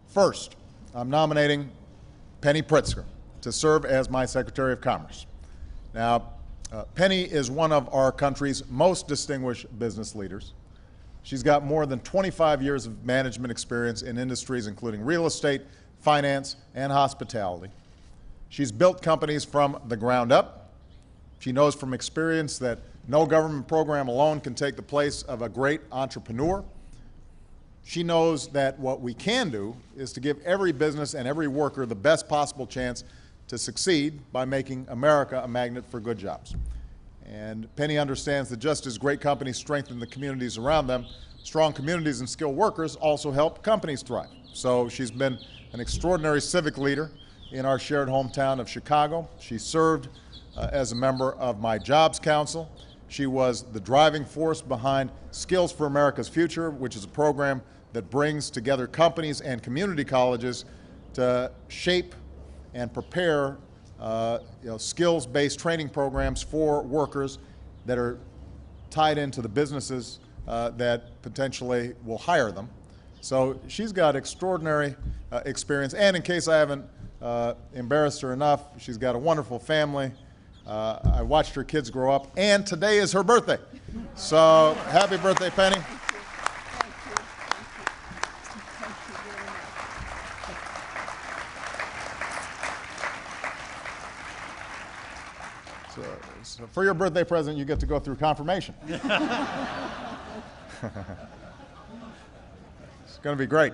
First, I'm nominating Penny Pritzker to serve as my Secretary of Commerce. Now, Penny is one of our country's most distinguished business leaders. She's got more than 25 years of management experience in industries including real estate, finance, and hospitality. She's built companies from the ground up. She knows from experience that no government program alone can take the place of a great entrepreneur. She knows that what we can do is to give every business and every worker the best possible chance to succeed by making America a magnet for good jobs. And Penny understands that just as great companies strengthen the communities around them, strong communities and skilled workers also help companies thrive. So she's been an extraordinary civic leader in our shared hometown of Chicago. She served as a member of my Jobs Council. She was the driving force behind Skills for America's Future, which is a program that brings together companies and community colleges to shape and prepare skills-based training programs for workers that are tied into the businesses that potentially will hire them. So she's got extraordinary experience, and in case I haven't embarrassed her enough, she's got a wonderful family. I watched her kids grow up, and today is her birthday. So happy birthday, Penny. So for your birthday present, you get to go through confirmation. It's going to be great.